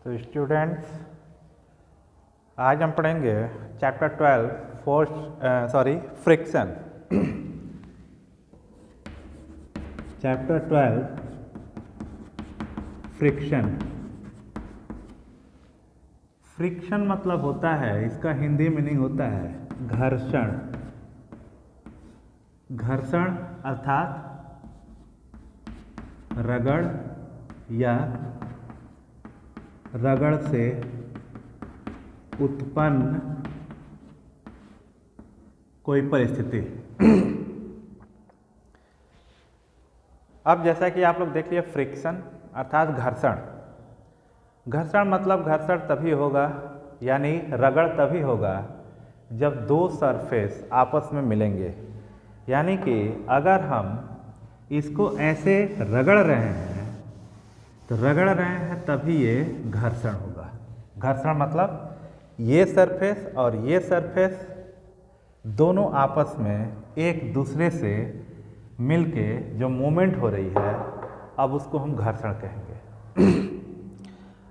तो स्टूडेंट्स, आज हम पढ़ेंगे chapter 12 friction. Chapter 12 friction. Friction मतलब होता है, इसका हिंदी मीनिंग होता है घर्षण। घर्षण अर्थात रगड़ या रगड़ से उत्पन्न कोई परिस्थिति। अब जैसा कि आप लोग देख लिए, फ्रिक्शन अर्थात घर्षण। घर्षण मतलब घर्षण तभी होगा, यानी रगड़ तभी होगा जब दो सरफेस आपस में मिलेंगे। यानी कि अगर हम इसको ऐसे रगड़ रहे हैं तो रगड़ रहे हैं तभी ये घर्षण होगा। घर्षण मतलब ये सरफेस और ये सरफेस दोनों आपस में एक दूसरे से मिलके जो मूवमेंट हो रही है, अब उसको हम घर्षण कहेंगे।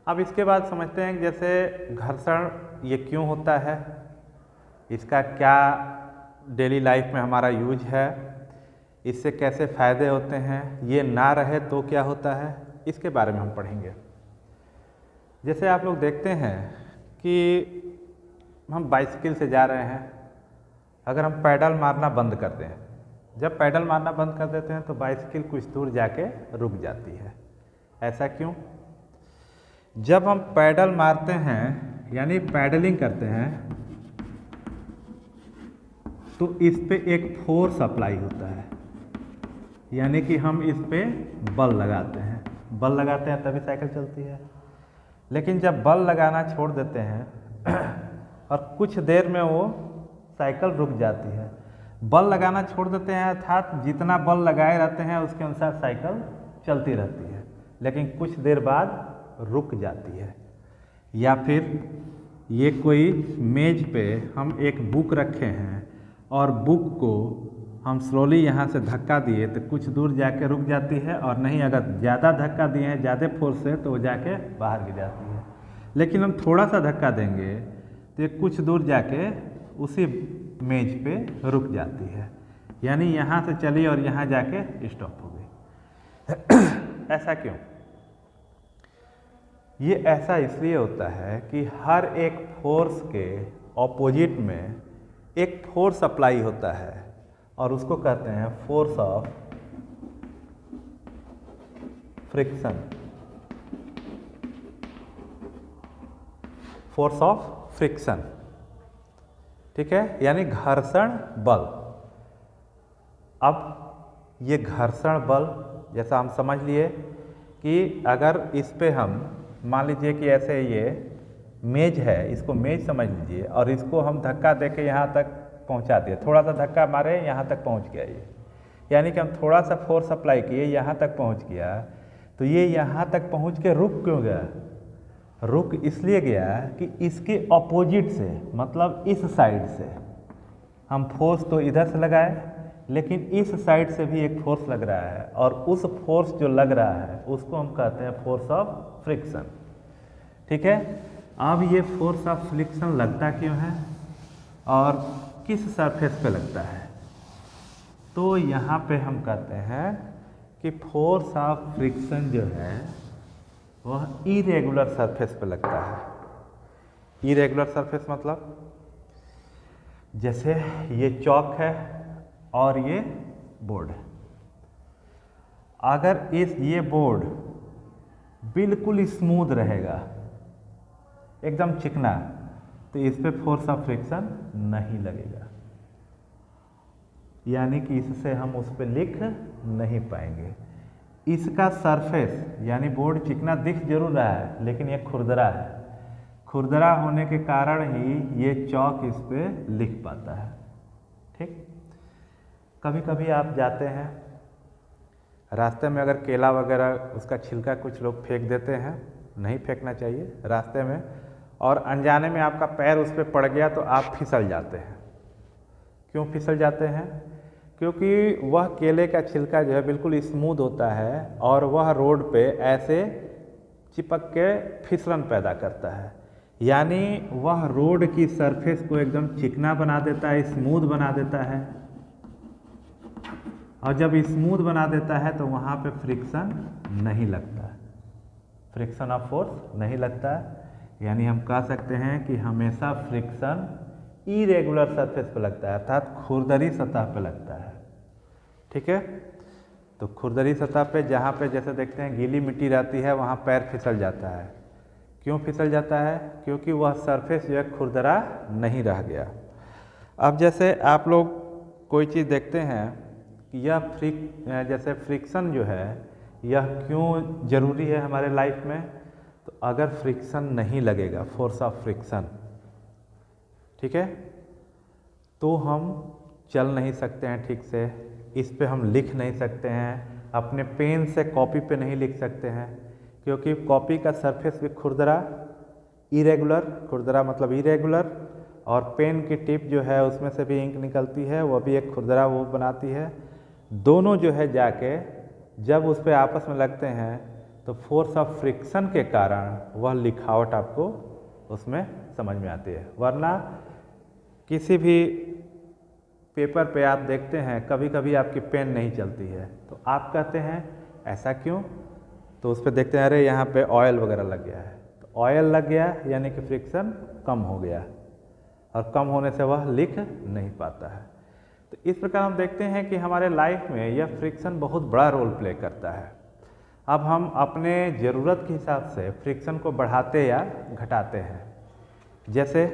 अब इसके बाद समझते हैं कि जैसे घर्षण ये क्यों होता है, इसका क्या डेली लाइफ में हमारा यूज है, इससे कैसे फ़ायदे होते हैं, ये ना रहे तो क्या होता है, इसके बारे में हम पढ़ेंगे। जैसे आप लोग देखते हैं कि हम बाइसिकल से जा रहे हैं, अगर हम पैडल मारना बंद कर दें, जब पैडल मारना बंद कर देते हैं तो बाइसिकल कुछ दूर जाके रुक जाती है। ऐसा क्यों? जब हम पैडल मारते हैं यानी पैडलिंग करते हैं तो इस पे एक फोर्स अप्लाई होता है, यानी कि हम इस पे बल लगाते हैं। बल लगाते हैं तभी साइकिल चलती है। लेकिन जब बल लगाना छोड़ देते हैं और कुछ देर में वो साइकिल रुक जाती है। बल लगाना छोड़ देते हैं अर्थात जितना बल लगाए रहते हैं उसके अनुसार साइकिल चलती रहती है, लेकिन कुछ देर बाद रुक जाती है। या फिर ये कोई मेज पे हम एक बुक रखे हैं और बुक को हम स्लोली यहाँ से धक्का दिए तो कुछ दूर जाके रुक जाती है, और नहीं अगर ज़्यादा धक्का दिए हैं ज़्यादा फोर्स से तो वो जाके बाहर गिर जाती है। लेकिन हम थोड़ा सा धक्का देंगे तो ये कुछ दूर जाके उसी मेज पे रुक जाती है, यानी यहाँ से चली और यहाँ जाके स्टॉप हो गई। ऐसा क्यों? ये ऐसा इसलिए होता है कि हर एक फोर्स के ऑपोजिट में एक फोर्स अप्लाई होता है और उसको कहते हैं force of friction. Force of friction, ठीक है, यानी घर्षण बल। अब ये घर्षण बल जैसा हम समझ लिए कि अगर इस पे हम मान लीजिए कि ऐसे ये मेज है, इसको मेज समझ लीजिए, और इसको हम धक्का देके यहाँ तक पहुँचा दिए, थोड़ा सा धक्का मारे यहाँ तक पहुँच गया ये, यानी कि हम थोड़ा सा फोर्स अप्लाई किए यहाँ तक पहुँच गया, तो ये यहाँ तक पहुँच के रुक क्यों गया? रुक इसलिए गया कि इसके ऑपोजिट से, मतलब इस साइड से हम फोर्स तो इधर से लगाए, लेकिन इस साइड से भी एक फोर्स लग रहा है, और उस फोर्स जो लग रहा है उसको हम कहते हैं फोर्स ऑफ फ्रिक्शन। ठीक है, अब ये फोर्स ऑफ फ्रिक्शन लगता क्यों है और किस सरफेस पे लगता है? तो यहाँ पे हम कहते हैं कि फोर्स ऑफ फ्रिक्शन जो है वह इरेगुलर सरफेस पे लगता है। इरेगुलर सरफेस मतलब जैसे ये चौक है और ये बोर्ड है। अगर ये बोर्ड बिल्कुल स्मूथ रहेगा, एकदम चिकना, तो इस पे फोर्स ऑफ फ्रिक्शन नहीं लगेगा, यानी कि इससे हम उस पर लिख नहीं पाएंगे। इसका सरफेस यानी बोर्ड चिकना दिख जरूर रहा है, लेकिन ये खुरदरा है। खुरदरा होने के कारण ही ये चौक इस पे लिख पाता है। ठीक, कभी कभी आप जाते हैं रास्ते में, अगर केला वगैरह उसका छिलका कुछ लोग फेंक देते हैं, नहीं फेंकना चाहिए रास्ते में, और अनजाने में आपका पैर उस पर पड़ गया तो आप फिसल जाते हैं। क्यों फिसल जाते हैं? क्योंकि वह केले का छिलका जो है बिल्कुल स्मूथ होता है और वह रोड पे ऐसे चिपक के फिसलन पैदा करता है, यानी वह रोड की सरफेस को एकदम चिकना बना देता है, स्मूथ बना देता है। और जब स्मूथ बना देता है तो वहाँ पे फ्रिक्शन नहीं लगता, फ्रिक्शन ऑफ फोर्स नहीं लगता, यानी हम कह सकते हैं कि हमेशा फ्रिक्शन इरेगुलर सरफेस पे लगता है, अर्थात खुरदरी सतह पे लगता है। ठीक है, तो खुरदरी सतह पे जहाँ पे जैसे देखते हैं गीली मिट्टी रहती है वहाँ पैर फिसल जाता है। क्यों फिसल जाता है? क्योंकि वह सरफेस जो है खुरदरा नहीं रह गया। अब जैसे आप लोग कोई चीज़ देखते हैं कि यह जैसे फ्रिक्शन जो है यह क्यों ज़रूरी है हमारे लाइफ में, तो अगर फ्रिक्शन नहीं लगेगा, फोर्स ऑफ फ्रिक्शन, ठीक है, तो हम चल नहीं सकते हैं ठीक से, इस पे हम लिख नहीं सकते हैं, अपने पेन से कॉपी पे नहीं लिख सकते हैं, क्योंकि कॉपी का सरफेस भी खुरदरा, इरेगुलर, खुरदरा मतलब इरेगुलर, और पेन की टिप जो है उसमें से भी इंक निकलती है, वह भी एक खुरदरा वो बनाती है। दोनों जो है जाके जब उस पर आपस में लगते हैं तो फोर्स ऑफ फ्रिक्शन के कारण वह लिखावट आपको उसमें समझ में आती है। वरना किसी भी पेपर पे आप देखते हैं कभी कभी आपकी पेन नहीं चलती है, तो आप कहते हैं ऐसा क्यों, तो उस पर देखते हैं अरे यहाँ पे ऑयल वगैरह लग गया है, तो ऑयल लग गया यानी कि फ्रिक्शन कम हो गया, और कम होने से वह लिख नहीं पाता है। तो इस प्रकार हम देखते हैं कि हमारे लाइफ में यह फ्रिक्शन बहुत बड़ा रोल प्ले करता है। अब हम अपने ज़रूरत के हिसाब से फ्रिक्शन को बढ़ाते या घटाते हैं। जैसे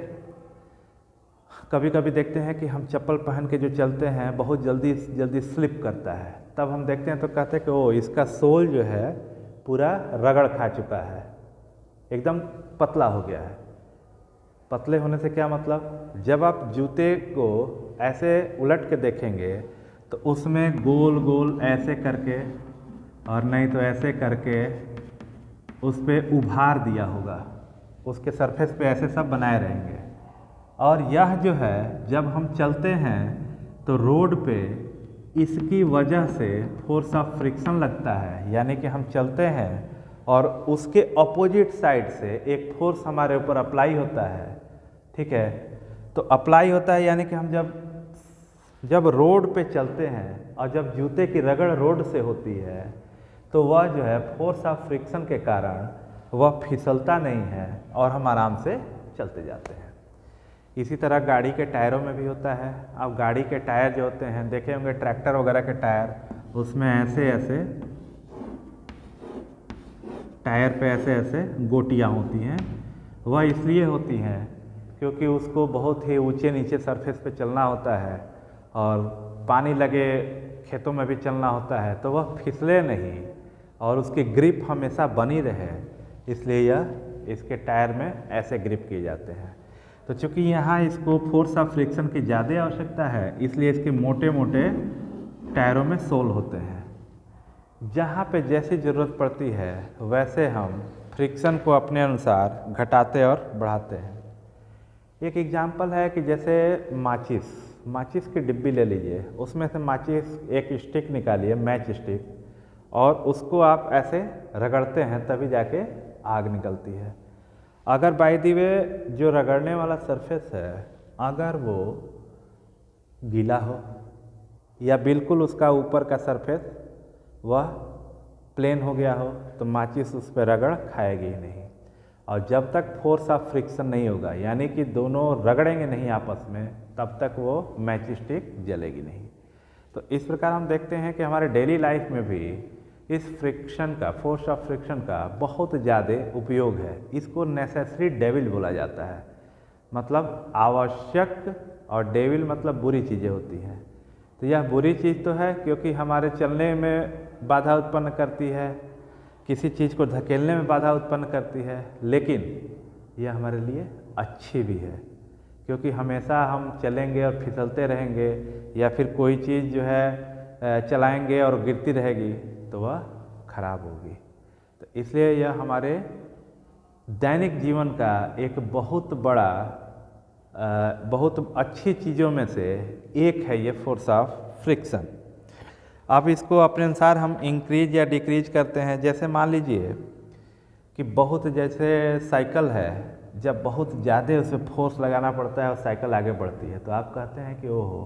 कभी कभी देखते हैं कि हम चप्पल पहन के जो चलते हैं बहुत जल्दी जल्दी स्लिप करता है, तब हम देखते हैं तो कहते हैं कि ओ इसका सोल जो है पूरा रगड़ खा चुका है, एकदम पतला हो गया है। पतले होने से क्या मतलब, जब आप जूते को ऐसे उलट के देखेंगे तो उसमें गोल गोल ऐसे करके और नहीं तो ऐसे करके उस पर उभार दिया होगा, उसके सरफेस पे ऐसे सब बनाए रहेंगे। और यह जो है जब हम चलते हैं तो रोड पे इसकी वजह से फोर्स ऑफ फ्रिक्शन लगता है, यानी कि हम चलते हैं और उसके अपोजिट साइड से एक फोर्स हमारे ऊपर अप्लाई होता है। ठीक है, तो अप्लाई होता है यानी कि हम जब रोड पे चलते हैं और जब जूते की रगड़ रोड से होती है तो वह जो है फोर्स ऑफ फ्रिक्शन के कारण वह फिसलता नहीं है और हम आराम से चलते जाते हैं। इसी तरह गाड़ी के टायरों में भी होता है। अब गाड़ी के टायर जो होते हैं देखे होंगे ट्रैक्टर वगैरह के टायर, उसमें ऐसे ऐसे टायर पे ऐसे ऐसे गोटियाँ होती हैं। वह इसलिए होती हैं क्योंकि उसको बहुत ही ऊंचे नीचे सरफेस पे चलना होता है और पानी लगे खेतों में भी चलना होता है, तो वह फिसले नहीं और उसकी ग्रिप हमेशा बनी रहे, इसलिए यह इसके टायर में ऐसे ग्रिप किए जाते हैं। तो चूँकि यहाँ इसको फोर्स ऑफ फ्रिक्शन की ज़्यादा आवश्यकता है, इसलिए इसके मोटे मोटे टायरों में सोल होते हैं। जहाँ पे जैसी ज़रूरत पड़ती है वैसे हम फ्रिक्शन को अपने अनुसार घटाते और बढ़ाते हैं। एक एग्जांपल है कि जैसे माचिस की डिब्बी ले लीजिए, उसमें से माचिस एक स्टिक निकालिए, मैच स्टिक, और उसको आप ऐसे रगड़ते हैं तभी जाके आग निकलती है। अगर बाय द वे जो रगड़ने वाला सरफेस है अगर वो गीला हो या बिल्कुल उसका ऊपर का सरफेस वह प्लेन हो गया हो तो माचिस उस पर रगड़ खाएगी ही नहीं। और जब तक फोर्स ऑफ फ्रिक्शन नहीं होगा, यानी कि दोनों रगड़ेंगे नहीं आपस में, तब तक वो मैच स्टिक जलेगी नहीं। तो इस प्रकार हम देखते हैं कि हमारे डेली लाइफ में भी इस फ्रिक्शन का, फोर्स ऑफ फ्रिक्शन का बहुत ज़्यादा उपयोग है। इसको नेसेसरी डेविल बोला जाता है, मतलब आवश्यक, और डेविल मतलब बुरी चीज़ें होती हैं। तो यह बुरी चीज़ तो है क्योंकि हमारे चलने में बाधा उत्पन्न करती है, किसी चीज़ को धकेलने में बाधा उत्पन्न करती है, लेकिन यह हमारे लिए अच्छी भी है क्योंकि हमेशा हम चलेंगे और फिसलते रहेंगे या फिर कोई चीज़ जो है चलाएंगे और गिरती रहेगी तो वह खराब होगी। तो इसलिए यह हमारे दैनिक जीवन का एक बहुत बड़ा बहुत अच्छी चीज़ों में से एक है ये फोर्स ऑफ फ्रिक्शन। अब इसको अपने अनुसार हम इंक्रीज या डिक्रीज करते हैं। जैसे मान लीजिए कि कि बहुत जैसे साइकिल है, जब बहुत ज़्यादा उसमें फोर्स लगाना पड़ता है और साइकिल आगे बढ़ती है, तो आप कहते हैं कि ओहो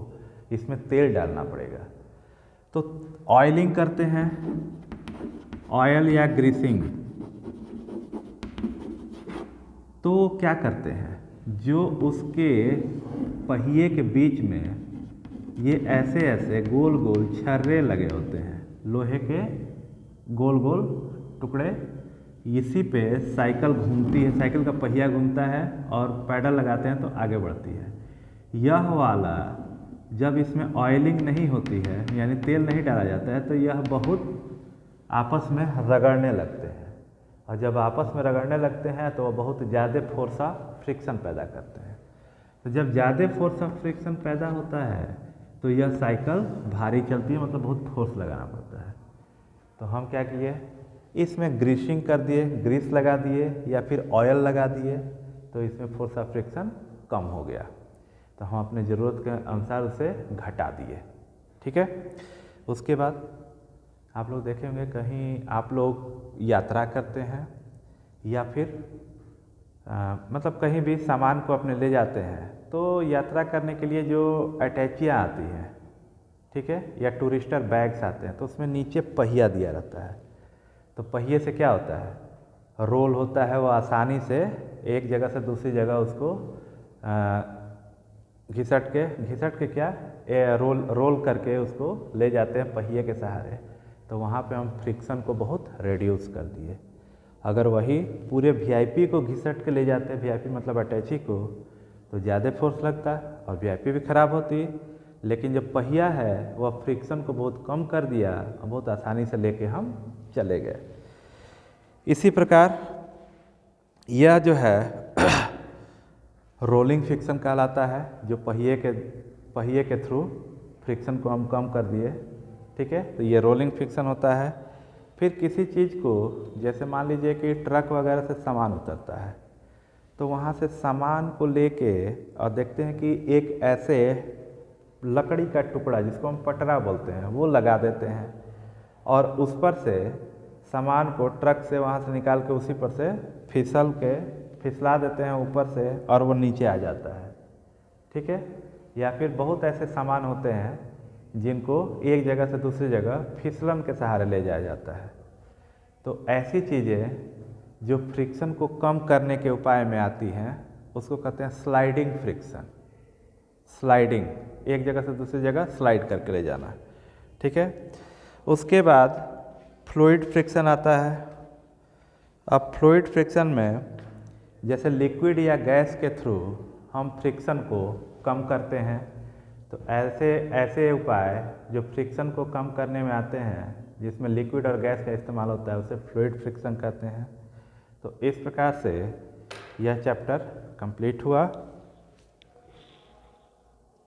इसमें तेल डालना पड़ेगा। तो ऑयलिंग करते हैं, ऑयल या ग्रीसिंग, तो क्या करते हैं, जो उसके पहिए के बीच में ये ऐसे ऐसे गोल गोल छर्रे लगे होते हैं, लोहे के गोल गोल टुकड़े, इसी पे साइकिल घूमती है, साइकिल का पहिया घूमता है और पैडल लगाते हैं तो आगे बढ़ती है। यह वाला जब इसमें ऑयलिंग नहीं होती है, यानी तेल नहीं डाला जाता है, तो यह बहुत आपस में रगड़ने लगते हैं, और जब आपस में रगड़ने लगते हैं तो वह बहुत ज़्यादा फोर्स ऑफ फ्रिक्शन पैदा करते हैं। तो जब ज़्यादा फोर्स ऑफ फ्रिक्शन पैदा होता है तो यह साइकिल भारी चलती है, मतलब बहुत फोर्स लगाना पड़ता है। तो हम क्या किए, इसमें ग्रीसिंग कर दिए, ग्रीस लगा दिए या फिर ऑयल लगा दिए, तो इसमें फोर्स ऑफ फ्रिक्शन कम हो गया। तो हम अपने ज़रूरत के अनुसार उसे घटा दिए। ठीक है। उसके बाद आप लोग देखे होंगे कहीं आप लोग यात्रा करते हैं या फिर मतलब कहीं भी सामान को अपने ले जाते हैं, तो यात्रा करने के लिए जो अटैचियाँ आती हैं, ठीक है, या टूरिस्टर बैग्स आते हैं, तो उसमें नीचे पहिया दिया रहता है। तो पहिए से क्या होता है, रोल होता है, वो आसानी से एक जगह से दूसरी जगह उसको घिसट के क्या रोल करके उसको ले जाते हैं पहिए के सहारे। तो वहाँ पे हम फ्रिक्शन को बहुत रिड्यूस कर दिए। अगर वही पूरे वीआईपी को घिसट के ले जाते हैं, वीआईपी मतलब अटैची को, तो ज़्यादा फोर्स लगता है और वीआईपी भी खराब होती है। लेकिन जब पहिया है वह फ्रिक्शन को बहुत कम कर दिया और बहुत आसानी से लेके हम चले गए। इसी प्रकार यह जो है रोलिंग फ्रिक्शन कहलाता है, जो पहिए के थ्रू फ्रिक्शन को हम कम कर दिए। ठीक है, तो ये रोलिंग फ्रिक्शन होता है। फिर किसी चीज़ को, जैसे मान लीजिए कि ट्रक वगैरह से सामान उतरता है, तो वहाँ से सामान को लेके और देखते हैं कि एक ऐसे लकड़ी का टुकड़ा जिसको हम पटरा बोलते हैं वो लगा देते हैं, और उस पर से सामान को ट्रक से वहाँ से निकाल के उसी पर से फिसला देते हैं ऊपर से, और वो नीचे आ जाता है। ठीक है। या फिर बहुत ऐसे सामान होते हैं जिनको एक जगह से दूसरी जगह फिसलन के सहारे ले जाया जाता है। तो ऐसी चीज़ें जो फ्रिक्शन को कम करने के उपाय में आती हैं उसको कहते हैं स्लाइडिंग फ्रिक्शन। स्लाइडिंग, एक जगह से दूसरी जगह स्लाइड करके ले जाना। ठीक है। उसके बाद फ्लूइड फ्रिक्शन आता है। अब फ्लूइड फ्रिक्शन में जैसे लिक्विड या गैस के थ्रू हम फ्रिक्शन को कम करते हैं, तो ऐसे उपाय जो फ्रिक्शन को कम करने में आते हैं, जिसमें लिक्विड और गैस का इस्तेमाल होता है, उसे फ्लूइड फ्रिक्शन कहते हैं। तो इस प्रकार से यह चैप्टर कंप्लीट हुआ।